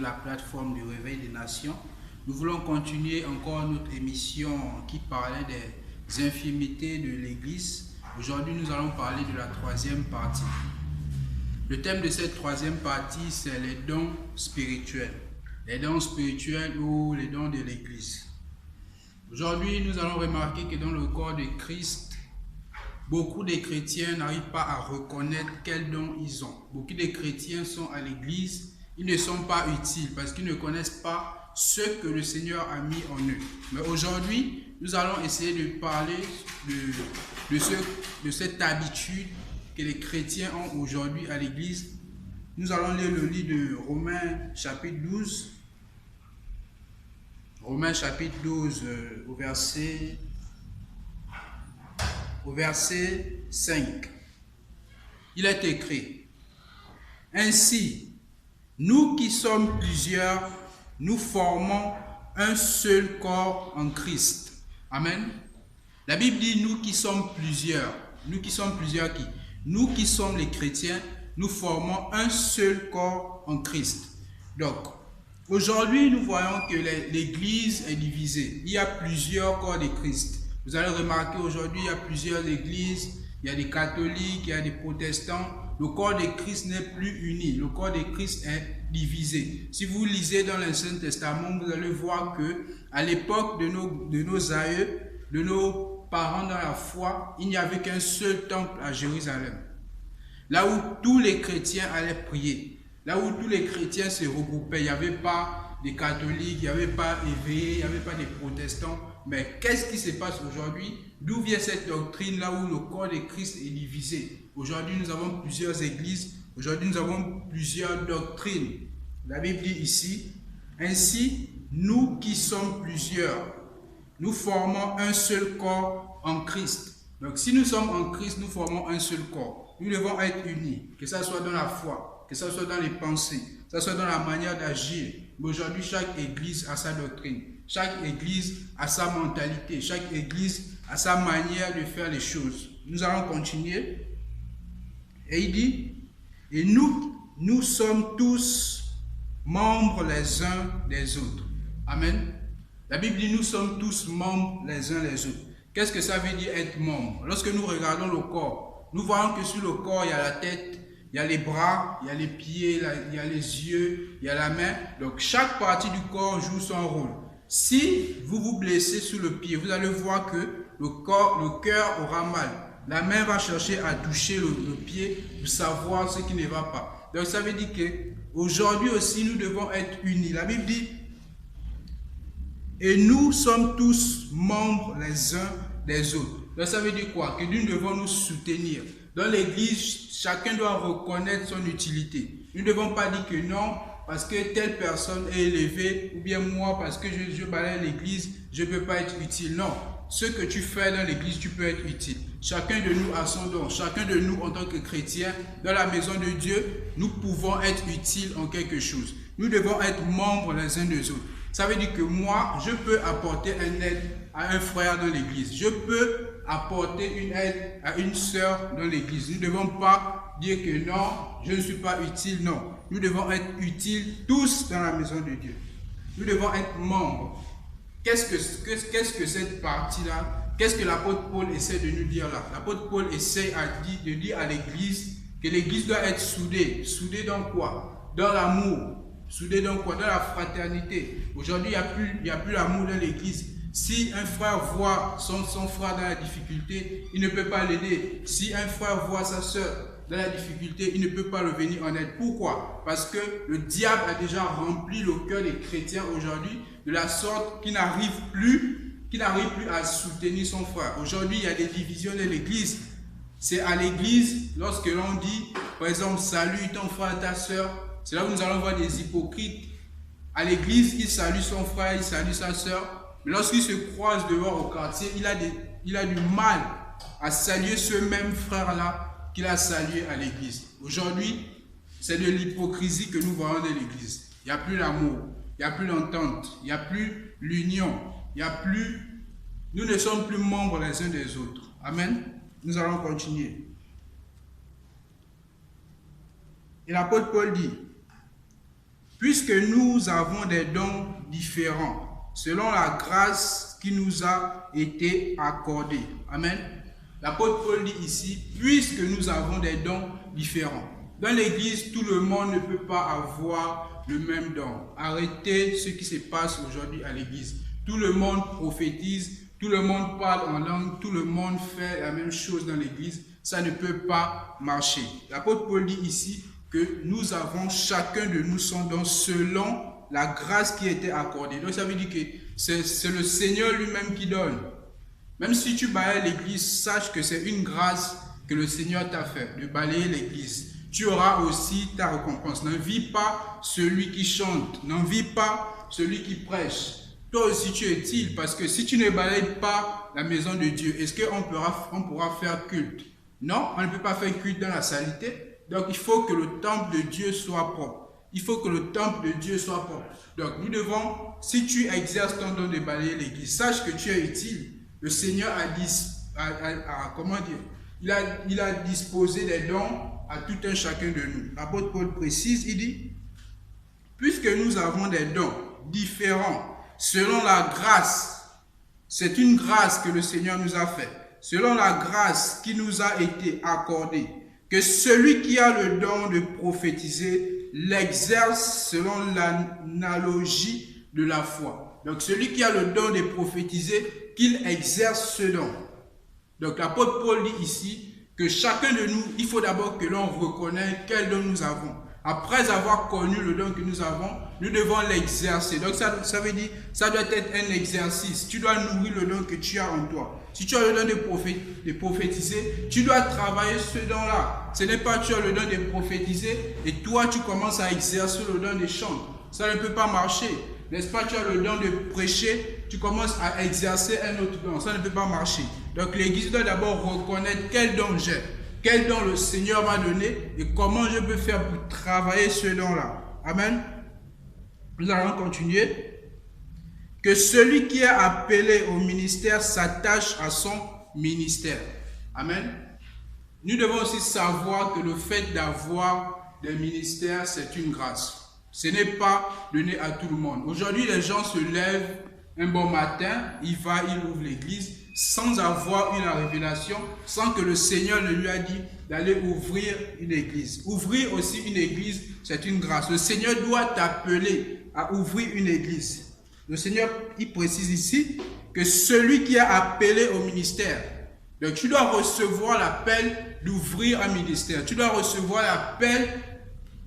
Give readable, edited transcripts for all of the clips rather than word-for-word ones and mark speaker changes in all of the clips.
Speaker 1: la plateforme du Réveil des Nations. Nous voulons continuer encore notre émission qui parlait des infirmités de l'Église. Aujourd'hui, nous allons parler de la troisième partie. Le thème de cette troisième partie, c'est les dons spirituels. Les dons spirituels ou les dons de l'Église. Aujourd'hui, nous allons remarquer que dans le corps de Christ, beaucoup de chrétiens n'arrivent pas à reconnaître quels dons ils ont. Beaucoup de chrétiens sont à l'église, ils ne sont pas utiles parce qu'ils ne connaissent pas ce que le Seigneur a mis en eux. Mais aujourd'hui, nous allons essayer de parler de cette habitude que les chrétiens ont aujourd'hui à l'église. Nous allons lire le livre de Romains chapitre 12. Romains chapitre 12 au verset 5. Il est écrit: ainsi, nous qui sommes plusieurs, nous formons un seul corps en Christ. Amen. La Bible dit nous qui sommes plusieurs. Nous qui sommes plusieurs qui? Nous qui sommes les chrétiens, nous formons un seul corps en Christ. Donc, aujourd'hui, nous voyons que l'Église est divisée. Il y a plusieurs corps de Christ. Vous allez remarquer aujourd'hui, il y a plusieurs églises, il y a des catholiques, il y a des protestants. Le corps de Christ n'est plus uni, le corps de Christ est divisé. Si vous lisez dans l'Ancien Testament, vous allez voir que à l'époque de nos aïeux, de nos parents dans la foi, il n'y avait qu'un seul temple à Jérusalem. Là où tous les chrétiens allaient prier, là où tous les chrétiens se regroupaient, il n'y avait pas des catholiques, il n'y avait pas éveillés, il n'y avait pas des protestants. Mais qu'est-ce qui se passe aujourd'hui? D'où vient cette doctrine là où le corps de Christ est divisé? Aujourd'hui, nous avons plusieurs églises. Aujourd'hui, nous avons plusieurs doctrines. La Bible dit ici: ainsi, nous qui sommes plusieurs, nous formons un seul corps en Christ. Donc, si nous sommes en Christ, nous formons un seul corps. Nous devons être unis, que ce soit dans la foi, que ce soit dans les pensées, que ce soit dans la manière d'agir. Mais aujourd'hui, chaque église a sa doctrine. Chaque église a sa mentalité. Chaque église a sa manière de faire les choses. Nous allons continuer. Et il dit: et nous sommes tous membres les uns des autres. Amen. La Bible dit: nous sommes tous membres les uns des autres. Qu'est-ce que ça veut dire être membre? Lorsque nous regardons le corps, nous voyons que sur le corps, il y a la tête, il y a les bras, il y a les pieds, il y a les yeux, il y a la main. Donc chaque partie du corps joue son rôle. Si vous vous blessez sur le pied, vous allez voir que le cœur aura mal. La main va chercher à toucher le pied pour savoir ce qui ne va pas. Donc ça veut dire qu'aujourd'hui aussi nous devons être unis. La Bible dit: et nous sommes tous membres les uns des autres. Donc ça veut dire quoi? Que nous devons nous soutenir. Dans l'église, chacun doit reconnaître son utilité. Nous ne devons pas dire que non, parce que telle personne est élevée, ou bien moi, parce que je balaye l'église, je ne peux pas être utile. Non, ce que tu fais dans l'église, tu peux être utile. Chacun de nous a son don. Chacun de nous, en tant que chrétien, dans la maison de Dieu, nous pouvons être utiles en quelque chose. Nous devons être membres les uns des autres. Ça veut dire que moi, je peux apporter une aide à un frère dans l'église. Je peux apporter une aide à une sœur dans l'église. Nous ne devons pas dire que non, je ne suis pas utile. Non, nous devons être utiles tous dans la maison de Dieu. Nous devons être membres. Qu'est-ce que cette partie-là, qu'est-ce que l'apôtre Paul essaie de nous dire là? L'apôtre Paul essaie de dire à l'église que l'église doit être soudée. Soudée dans quoi? Dans l'amour. Soudée dans quoi? Dans la fraternité. Aujourd'hui, il n'y a plus l'amour dans l'église. Si un frère voit son frère dans la difficulté, il ne peut pas l'aider. Si un frère voit sa soeur dans la difficulté, il ne peut pas le venir en aide. Pourquoi? Parce que le diable a déjà rempli le cœur des chrétiens aujourd'hui de la sorte qu'il n'arrive plus à soutenir son frère. Aujourd'hui, il y a des divisions dans l'église. C'est à l'église, lorsque l'on dit, par exemple, salue ton frère, ta soeur, c'est là où nous allons voir des hypocrites. À l'église, il salue son frère, il salue sa soeur. Mais lorsqu'il se croise dehors au quartier, il a du mal à saluer ce même frère-là qu'il a salué à l'église. Aujourd'hui, c'est de l'hypocrisie que nous voyons dans l'église. Il n'y a plus l'amour, il n'y a plus l'entente, il n'y a plus l'union, nous ne sommes plus membres les uns des autres. Amen. Nous allons continuer. Et l'apôtre Paul dit: puisque nous avons des dons différents, selon la grâce qui nous a été accordée. Amen. L'apôtre Paul dit ici, puisque nous avons des dons différents. Dans l'église, tout le monde ne peut pas avoir le même don. Arrêtez ce qui se passe aujourd'hui à l'église. Tout le monde prophétise, tout le monde parle en langue, tout le monde fait la même chose dans l'église. Ça ne peut pas marcher. L'apôtre Paul dit ici que nous avons, chacun de nous son don selon la grâce qui a été accordée. Donc ça veut dire que c'est le Seigneur lui-même qui donne. Même si tu balayes l'église, sache que c'est une grâce que le Seigneur t'a fait, de balayer l'église. Tu auras aussi ta récompense. N'envie pas celui qui chante, n'envie pas celui qui prêche. Toi aussi tu es utile, parce que si tu ne balayes pas la maison de Dieu, est-ce qu'on pourra faire culte? Non, on ne peut pas faire culte dans la saleté. Donc il faut que le temple de Dieu soit propre. Il faut que le temple de Dieu soit propre. Donc nous devons, si tu exerces ton don de balayer l'église, sache que tu es utile. Le Seigneur il a disposé des dons à tout un chacun de nous. L'apôtre Paul précise, il dit, puisque nous avons des dons différents, selon la grâce, c'est une grâce que le Seigneur nous a faite, selon la grâce qui nous a été accordée, que celui qui a le don de prophétiser l'exerce selon l'analogie de la foi. Donc celui qui a le don de prophétiser, qu'il exerce ce don. Donc l'apôtre Paul dit ici que chacun de nous, il faut d'abord que l'on reconnaisse quel don nous avons. Après avoir connu le don que nous avons, nous devons l'exercer. Donc ça veut dire, ça doit être un exercice. Tu dois nourrir le don que tu as en toi. Si tu as le don de prophétiser, tu dois travailler ce don-là. Ce n'est pas tu as le don de prophétiser et toi tu commences à exercer le don de chant. Ça ne peut pas marcher. N'est-ce pas, tu as le don de prêcher, tu commences à exercer un autre don. Ça ne peut pas marcher. Donc l'église doit d'abord reconnaître quel don j'ai, quel don le Seigneur m'a donné et comment je peux faire pour travailler ce don-là. Amen. Nous allons continuer. Que celui qui est appelé au ministère s'attache à son ministère. Amen. Nous devons aussi savoir que le fait d'avoir des ministères, c'est une grâce. Ce n'est pas donné à tout le monde. Aujourd'hui, les gens se lèvent un bon matin, il ouvre l'église sans avoir eu la révélation, sans que le Seigneur ne lui a dit d'aller ouvrir une église. Ouvrir aussi une église, c'est une grâce. Le Seigneur doit t'appeler à ouvrir une église. Le Seigneur, il précise ici que celui qui est appelé au ministère, donc tu dois recevoir l'appel d'ouvrir un ministère. Tu dois recevoir l'appel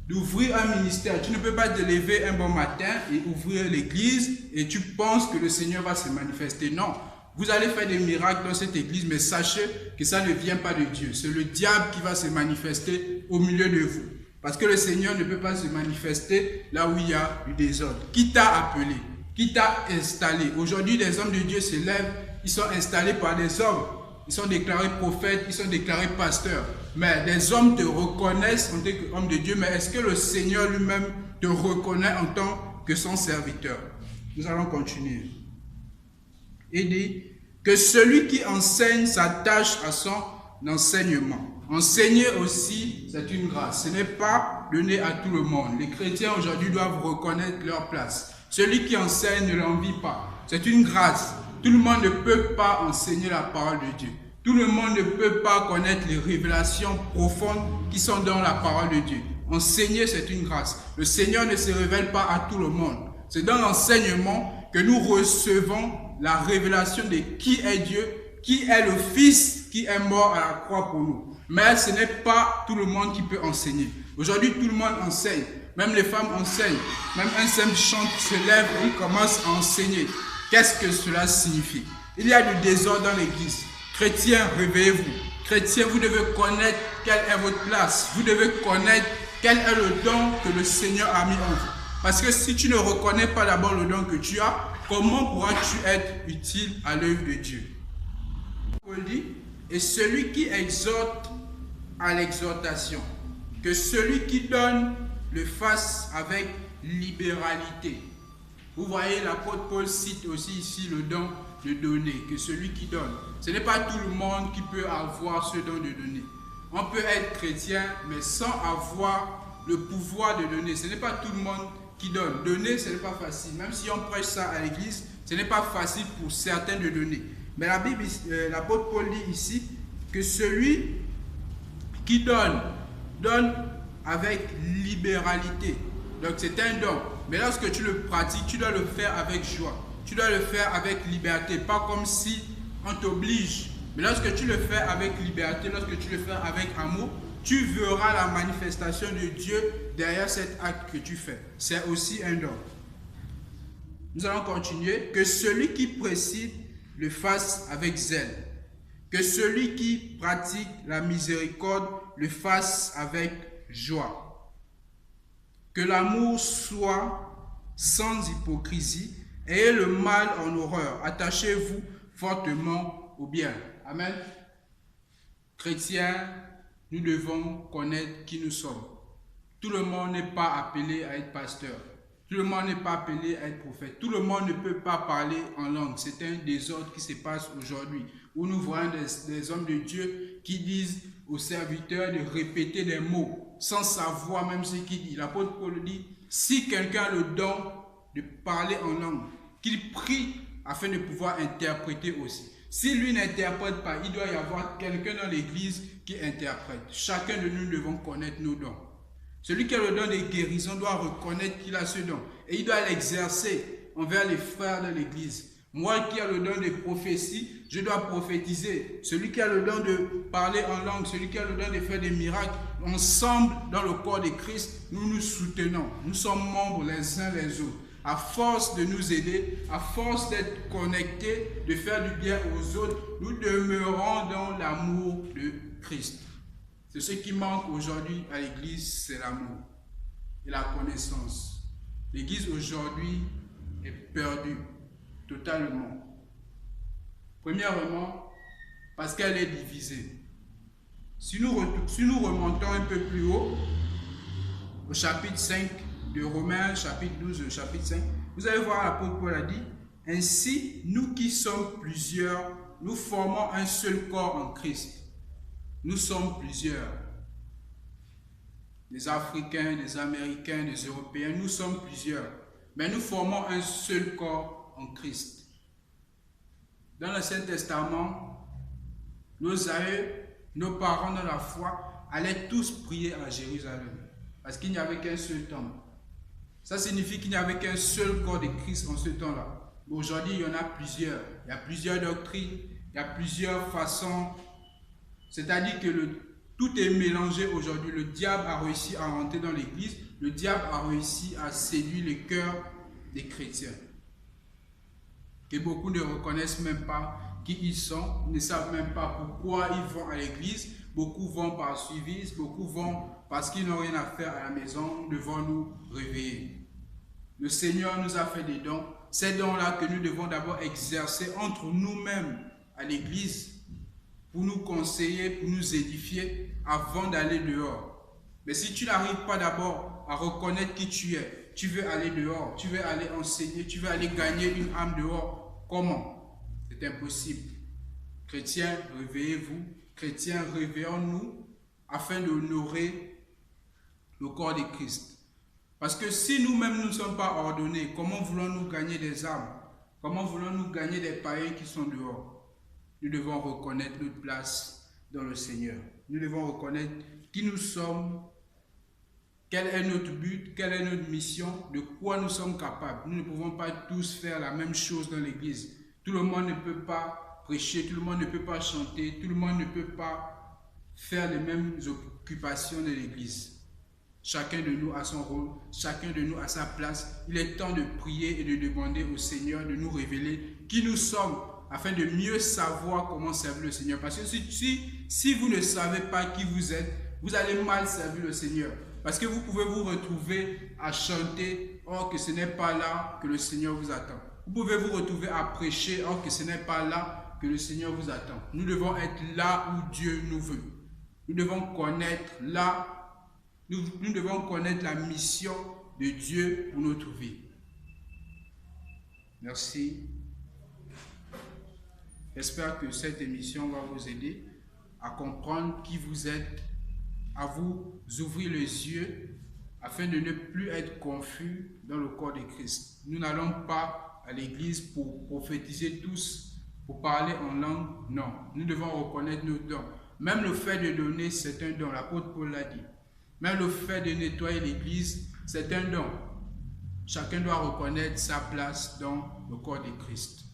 Speaker 1: d'ouvrir un ministère. Tu ne peux pas te lever un bon matin et ouvrir l'église et tu penses que le Seigneur va se manifester. Non, vous allez faire des miracles dans cette église, mais sachez que ça ne vient pas de Dieu. C'est le diable qui va se manifester au milieu de vous. Parce que le Seigneur ne peut pas se manifester là où il y a du désordre. Qui t'a appelé? Qui t'a installé? Aujourd'hui, les hommes de Dieu se lèvent, ils sont installés par des hommes. Ils sont déclarés prophètes, ils sont déclarés pasteurs. Mais des hommes te reconnaissent en tant qu'homme de Dieu. Mais est-ce que le Seigneur lui-même te reconnaît en tant que son serviteur? Nous allons continuer. Il dit que celui qui enseigne s'attache à son enseignement. Enseigner aussi, c'est une grâce. Ce n'est pas donné à tout le monde. Les chrétiens aujourd'hui doivent reconnaître leur place. Celui qui enseigne ne l'envie pas. C'est une grâce. Tout le monde ne peut pas enseigner la parole de Dieu. Tout le monde ne peut pas connaître les révélations profondes qui sont dans la parole de Dieu. Enseigner, c'est une grâce. Le Seigneur ne se révèle pas à tout le monde. C'est dans l'enseignement que nous recevons la révélation de qui est Dieu, qui est le Fils qui est mort à la croix pour nous. Mais ce n'est pas tout le monde qui peut enseigner. Aujourd'hui, tout le monde enseigne. Même les femmes enseignent. Même un simple chant se lève et il commence à enseigner. Qu'est-ce que cela signifie? Il y a du désordre dans l'église. Chrétiens, réveillez-vous. Chrétiens, vous devez connaître quelle est votre place. Vous devez connaître quel est le don que le Seigneur a mis en vous. Parce que si tu ne reconnais pas d'abord le don que tu as, comment pourras-tu être utile à l'œuvre de Dieu? Paul dit, et celui qui exhorte à l'exhortation, que celui qui donne le fasse avec libéralité. Vous voyez, l'apôtre Paul cite aussi ici le don de donner, que celui qui donne. Ce n'est pas tout le monde qui peut avoir ce don de donner. On peut être chrétien, mais sans avoir le pouvoir de donner. Ce n'est pas tout le monde qui donne. Donner, ce n'est pas facile. Même si on prêche ça à l'église, ce n'est pas facile pour certains de donner. Mais la Bible, l'apôtre Paul dit ici que celui qui donne, donne avec libéralité. Donc c'est un don. Mais lorsque tu le pratiques, tu dois le faire avec joie. Tu dois le faire avec liberté. Pas comme si on t'oblige. Mais lorsque tu le fais avec liberté, lorsque tu le fais avec amour, tu verras la manifestation de Dieu derrière cet acte que tu fais. C'est aussi un don. Nous allons continuer. Que celui qui précède le fasse avec zèle. Que celui qui pratique la miséricorde le fasse avec joie. Que l'amour soit sans hypocrisie. Ayez le mal en horreur. Attachez-vous fortement au bien. Amen. Chrétiens, nous devons connaître qui nous sommes. Tout le monde n'est pas appelé à être pasteur. Tout le monde n'est pas appelé à être prophète. Tout le monde ne peut pas parler en langue. C'est un désordre qui se passe aujourd'hui. Où nous voyons des hommes de Dieu qui disent aux serviteurs de répéter des mots sans savoir même ce qu'il dit. L'apôtre Paul dit, si quelqu'un a le don de parler en langue, qu'il prie afin de pouvoir interpréter aussi. Si lui n'interprète pas, il doit y avoir quelqu'un dans l'église qui interprète. Chacun de nous devons connaître nos dons. Celui qui a le don de guérison doit reconnaître qu'il a ce don. Et il doit l'exercer envers les frères de l'église. Moi qui ai le don de prophétie, je dois prophétiser. Celui qui a le don de parler en langue, celui qui a le don de faire des miracles, ensemble dans le corps de Christ, nous nous soutenons. Nous sommes membres les uns les autres. À force de nous aider, à force d'être connectés, de faire du bien aux autres, nous demeurons dans l'amour de Christ. C'est ce qui manque aujourd'hui à l'église, c'est l'amour et la connaissance. L'église aujourd'hui est perdue totalement. Premièrement, parce qu'elle est divisée. Si nous remontons un peu plus haut, au chapitre 5 de Romains, chapitre 12, chapitre 5, vous allez voir l'apôtre Paul a dit, « Ainsi, nous qui sommes plusieurs, nous formons un seul corps en Christ. » Nous sommes plusieurs. Des Africains, des Américains, des Européens, nous sommes plusieurs. Mais nous formons un seul corps en Christ. Dans l'Ancien Testament, nos aïeux, nos parents dans la foi, allaient tous prier à Jérusalem. Parce qu'il n'y avait qu'un seul temple. Ça signifie qu'il n'y avait qu'un seul corps de Christ en ce temps-là. Aujourd'hui, il y en a plusieurs. Il y a plusieurs doctrines, il y a plusieurs façons. C'est-à-dire que tout est mélangé aujourd'hui. Le diable a réussi à rentrer dans l'église. Le diable a réussi à séduire les cœurs des chrétiens. Que beaucoup ne reconnaissent même pas qui ils sont, ne savent même pas pourquoi ils vont à l'église. Beaucoup vont par suivisme, beaucoup vont parce qu'ils n'ont rien à faire à la maison. Nous devons nous réveiller. Le Seigneur nous a fait des dons. Ces dons-là que nous devons d'abord exercer entre nous-mêmes à l'église pour nous conseiller, pour nous édifier avant d'aller dehors. Mais si tu n'arrives pas d'abord à reconnaître qui tu es, tu veux aller dehors, tu veux aller enseigner, tu veux aller gagner une âme dehors, comment? C'est impossible. Chrétiens, réveillez-vous. Chrétiens, réveillons-nous afin d'honorer le corps de Christ. Parce que si nous-mêmes nous ne sommes pas ordonnés, comment voulons-nous gagner des âmes? Comment voulons-nous gagner des païens qui sont dehors? Nous devons reconnaître notre place dans le Seigneur. Nous devons reconnaître qui nous sommes, quel est notre but, quelle est notre mission, de quoi nous sommes capables. Nous ne pouvons pas tous faire la même chose dans l'église. Tout le monde ne peut pas prêcher, tout le monde ne peut pas chanter, tout le monde ne peut pas faire les mêmes occupations de l'église. Chacun de nous a son rôle, chacun de nous a sa place. Il est temps de prier et de demander au Seigneur de nous révéler qui nous sommes, afin de mieux savoir comment servir le Seigneur. Parce que si vous ne savez pas qui vous êtes, vous allez mal servir le Seigneur. Parce que vous pouvez vous retrouver à chanter, or que ce n'est pas là que le Seigneur vous attend. Vous pouvez vous retrouver à prêcher, or que ce n'est pas là que le Seigneur vous attend. Nous devons être là où Dieu nous veut. Nous devons connaître nous devons connaître la mission de Dieu pour notre vie. Merci. J'espère que cette émission va vous aider à comprendre qui vous êtes, à vous ouvrir les yeux, afin de ne plus être confus dans le corps de Christ. Nous n'allons pas à l'église pour prophétiser tous, pour parler en langue. Non, nous devons reconnaître nos dons. Même le fait de donner, c'est un don. L'apôtre Paul l'a dit. Même le fait de nettoyer l'église, c'est un don. Chacun doit reconnaître sa place dans le corps de Christ.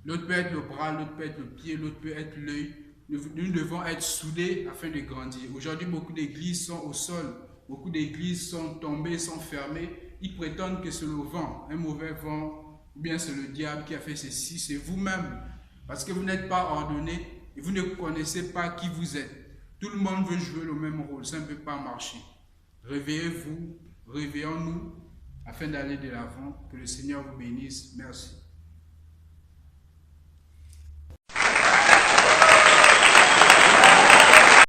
Speaker 1: L'autre peut être le bras, l'autre peut être le pied, l'autre peut être l'œil. Nous devons être soudés afin de grandir. Aujourd'hui, beaucoup d'églises sont au sol. Beaucoup d'églises sont tombées, sont fermées. Ils prétendent que c'est le vent, un mauvais vent, ou bien c'est le diable qui a fait ceci. C'est vous-même. Parce que vous n'êtes pas ordonné et vous ne connaissez pas qui vous êtes. Tout le monde veut jouer le même rôle. Ça ne peut pas marcher. Réveillez-vous, réveillons-nous afin d'aller de l'avant. Que le Seigneur vous bénisse. Merci.